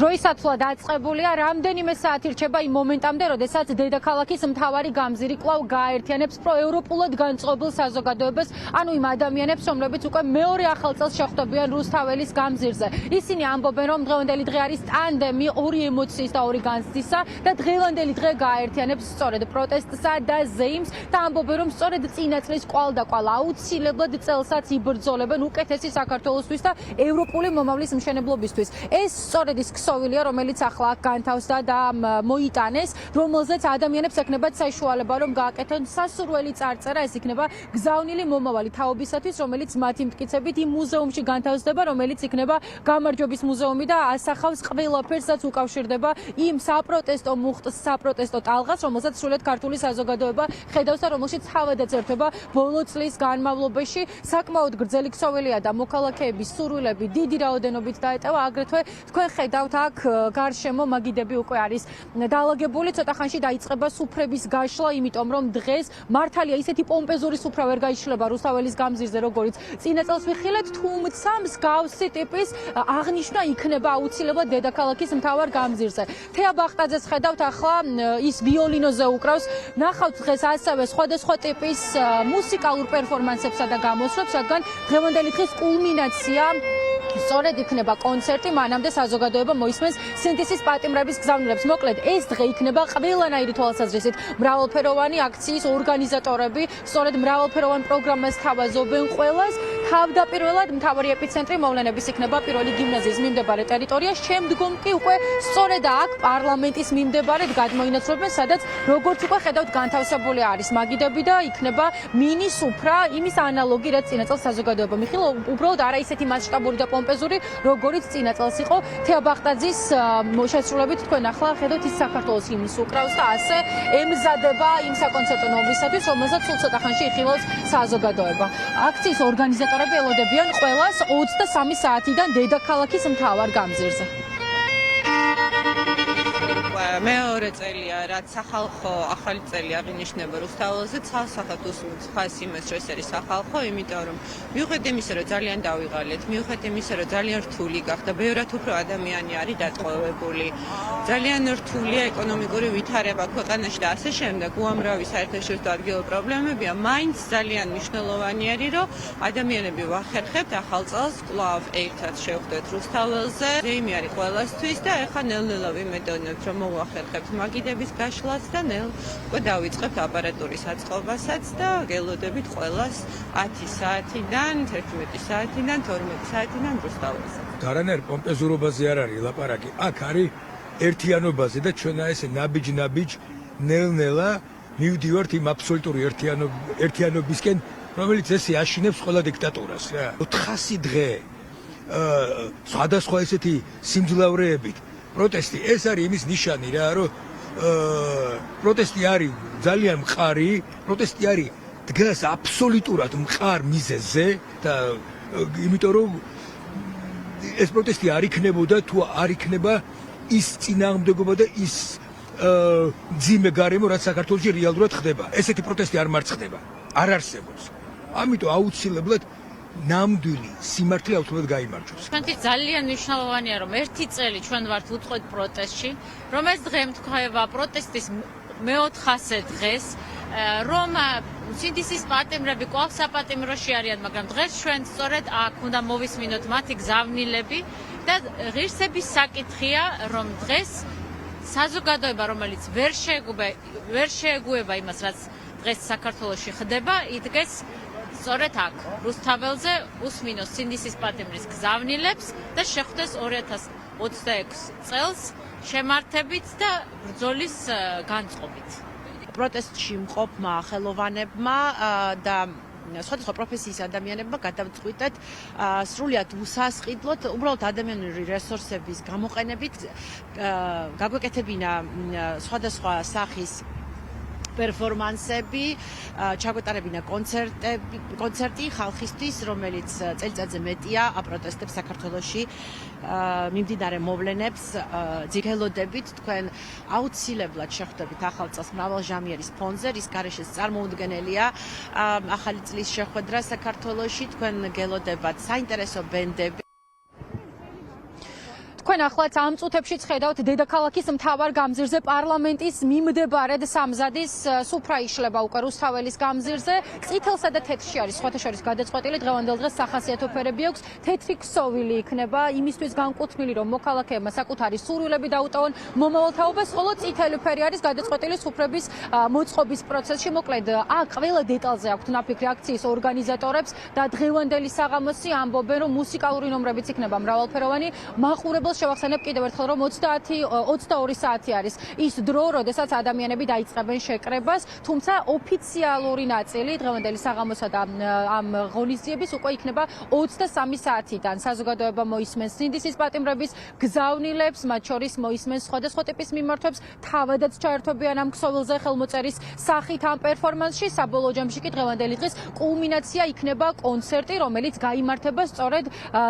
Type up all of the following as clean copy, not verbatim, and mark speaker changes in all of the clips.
Speaker 1: დროისაცვლად დაწყებულია, რამდენიმე საათი რჩება იმ მომენტამდე, როდესაც დედაქალაქის მთავარი გამზირი კვლავ გააერთიანებს პროევროპულად განწყობილ საზოგადოებას, ანუ იმ ადამიანებს, რომლებიც უკვე მეორე ახალ წელს შეხვდებიან რუსთაველის გამზირზე. ისინი ამბობენ, რომ დღევანდელი დღე არის ტანდემი ორი ემოციის და ორი განცდისა და დღევანდელი დღე გააერთიანებს სწორედ პროტესტსა და ზეიმს და ამბობენ, რომ სწორედ წინა წლის კვალ და კვალ აუცილებლად წელსაც იბრძოლებენ უკეთესი საქართველოსთვის და ევროპული მომავლის მშენებლობისთვის. ეს სწორედ ის ქსოვილია, რომელიც ახლა აქ განთავსდა და მოიტანეს, რომელზეც ადამიანებს ექნებათ საშუალება, რომ გააკეთონ სასურველი წარწერა, ეს იქნება გზავნილი მომავალი თაობისათვის, რომელიც მათი მტკიცებით იმ მუზეუმში განთავსდება, რომელიც იქნება გამარჯვების მუზეუმი და ასახავს ყველაფერს, რაც უკავშირდება იმ საპროტესტო მუხტს, საპროტესტო ტალღას, რომელსაც სრულად ქართული საზოგადოება ხედავს და რომელშიც თავადაც ერთვება ბოლო წლის განმავლობაში. საკმაოდ გრძელი ქსოვილია და მოქალაქეების სურვილები დიდი რაოდენობით დაეტევა, აგრეთვე თქვენ ხედავთ აქ გარშემო მაგიდები უკვე არის დაალაგებული, ცოტა ხანში დაიწყება სუფრების გაშლა, იმიტომ რომ დღეს მართალია ისეთი პომპეზური სუფრა ვერ გაიშლება რუსთაველის გამზირზე, როგორც წინა წელს ვიხილეთ, თუმცა მსგავსი ტიპის აღნიშვნა იქნება აუცილებლად დედაქალაქის მთავარ გამზირზე. თეა ბახტაძეს ხედავთ ახლა ის ვიოლინოზე უკრავს, ნახავთ დღეს ასევე სხვადასხვა ტიპის მუსიკალურ პერფორმანსებსა და გამოსვლებს, რადგან დღევანდელი დღის კულმინაცია სწორედ იქნება კონცერტი, მანამდე საზოგადოება მოისმენს სინთეზის პატიმრების გზავნილებს. მოკლედ, ეს დღე იქნება ყველანაირი თვალსაზრისით მრავალფეროვანი აქციის ორგანიზატორები, სწორედ მრავალფეროვან პროგრამას თავაზობენ ყველას. თავდაპირველად მთავარი ეპიცენტრი მოვლენების იქნება პირველი გიმნაზიის მიმდებარე ტერიტორია, შემდგომ კი უკვე სწორედ აქ პარლამენტის მიმდებარედ გადმოინაცვლებენ, სადაც როგორც უკვე ხედავთ განთავსებული არის მაგიდები და იქნება მინი სუფრა, იმის ანალოგი, რაც წინა წელს საზოგადოება მიხილა, უბრალოდ არა ისეთი მასშტაბური და პომპეზური, როგორც წინა წელს იყო. თეა ბახტაძის შესრულებით თქვენ ახლა ხედავთ ის საქართველოს ჰიმნის უკრავს და ასე ემზადება იმ საკონცერტო ნომრისათვის, რომელსაც სულ ცოტა ხანში იხილავს საზოგადოება. აქციის ორგანიზატორები ელოდებიან ყველას 23 საათიდან დედაქალაქის მთავარ გამზირზე.
Speaker 2: მეორე წელია, რაც სახალხო ახალი წელი აღინიშნება რუსთაველზე, ცალსახად უსმენს ხას იმას, რომ ეს არის სახალხო, იმიტომ რომ მიუხედავად იმისა, რომ ძალიან დავიღალეთ, მიუხედავად იმისა, რომ ძალიან რთული გახდა, ბევრად უფრო ადამიანი არის დატყვევებული, ძალიან რთულია ეკონომიკური ვითარება ქვეყანაში და ასე შემდეგ, უამრავი საერთაშორისო ადგილობრივი პრობლემებია, მაინც ძალიან მნიშვნელოვანი არის, რომ ადამიანები ვახერხებთ ახალ წელს კვლავ ერთად შევხვდეთ რუსთაველზე. ზეიმი არის ყველასთვის და ეხლა ნელ-ნელა ვიმედოვნებთ, რომ ვახერხებთ მაგიდების გაშლას და ნელ უკვე დავიწყებთ აპარატურის აწყობასაც და გელოდებით ყველას 10 საათიდან, 11 საათიდან, 12 საათიდან რუსთაველზე.
Speaker 3: არანაირ პომპეზურობაზე არ არის ლაპარაკი. აქ არის ერთიანობაზე და ჩვენა ესე ნაბიჯ ნელ-ნელა მივდივართ იმ აბსოლუტური ერთიანობისკენ, რომელიც ესე აშინებს ყველა დიქტატურას რა. 400 დღე სხვადასხვა ესეთი სიმძლავრეებით პროტესტი, ეს არის იმის ნიშანი რა, რომ პროტესტი არის ძალიან მყარი, პროტესტი არის დგას აბსოლუტურად მყარ მიზეზზე და იმიტომ რომ ეს პროტესტი არ იქნებოდა თუ არ იქნება ის წინააღმდეგობა და ის ძიმე გარემო, რაც საქართველოში რეალურად ხდება. ესეთი პროტესტი არ მარცხდება, არ არსებობს. ამიტომ აუცილებლად ნამდვილი სიმართლე აუცილებლად გაიმარჯვებს.
Speaker 4: ჩვენთვის ძალიან მნიშვნელოვანია, რომ ერთი წელი ჩვენ ვართ უწყოთ პროტესტში, რომ ეს დღე მთქვება პროტესტის მე-400 დღეს, რომ სინთეზის პატიმრები კვლავ საპატიმროში არიან, მაგრამ დღეს ჩვენ სწორედ აქ უნდა მოვისმინოთ მათი გზავნილები და ღირსების საკითხია, რომ დღეს საზოგადოება, რომელიც ვერ შეეგუება იმას, რაც დღეს საქართველოში ხდება, იდგეს სწორედ აქ, რუსთაველზე, უსმინოს სინთეზის პატიმრის გზავნილებს და შეხვდეს 2026 წელს შემართებით და ბრძოლის განწყობით.
Speaker 5: პროტესტში მყოფმა ხელოვანებმა და სხვადასხვა პროფესიის ადამიანებმა გადავწყვიტეთ სრულიად უსასყიდლოდ, უბრალოდ ადამიანური რესურსების გამოყენებით გაგვეკეთებინა სხვადასხვა სახის პერფორმანსები, ჩაგვეტარებინა კონცერტი ხალხისთვის, რომელიც წელიწადზე მეტია აპროტესტებს საქართველოში მიმდინარე მოვლენებს ძიგელოდებით. თქვენ აუცილებლად შეხვდებით ახალ წელს მრავალჟამიერის ფონზე, რის გარეშეც წარმოუდგენელია ახალი წლის შეხვედრა საქართველოში. თქვენ გელოდებათ საინტერესო ბენდები.
Speaker 1: თქვენ ახლაც ამ წუთებშიც ხედავთ დედაქალაქის მთავარ გამზირზე პარლამენტის მიმდებარედ სამზადის სუფრა იშლება უკვე რუსთაველის გამზირზე. წითელსა და თეთრში არის სხვათა შორის გადაწყვეტილი დღევანდელ დღეს სახასიათო ფერები აქვს. თეთრი ქსოვილი იქნება იმისთვის განკუთვნილი რომ მოქალაქეებმა საკუთარი სურვილები დაუტოვონ მომავალ თაობას, ხოლო წითელი ფერი არის გადაწყვეტილი სუფრების მოწყობის პროცესში. მოკლედ აქ ყველა დეტალზე აქვთ ნაფიქრი აქციის ორგანიზატორებს და დღევანდელი საღამოსი ამბობენ რომ მუსიკალური ნომრებიც იქნება მრავალფეროვანი. მაყურებელს შევახსენებ კიდევ ერთხელ რომ 22 საათი არის ის დრო, როდესაც ადამიანები დაიწყებენ შეკრებას, თუმცა ოფიციალური ნაწილი დღევანდელი საღამოსა და ამ ღონისძიების უკვე იქნება 23 საათიდან. საზოგადოება მოისმენს სინდისის პატიმრების გზავნილებს, მათ შორის მოისმენს სხვადასხვა ტიპის მიმართვებს, თავადაც ჩაერთვებიან ამ ქსოვილზე ხელმოწერის სახით ამ პერფორმანსში. საბოლოო ჯამში კი დღევანდელი დღის კულმინაცია იქნება კონცერტი, რომელიც გაიმართება სწორედ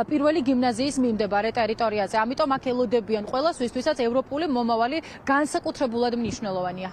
Speaker 1: პირველი გიმნაზიის მიმდებარე ტერიტორიაზე. ამიტომ აქ ელოდებიან ყველას, ვისთვისაც ევროპული მომავალი განსაკუთრებულად მნიშვნელოვანია.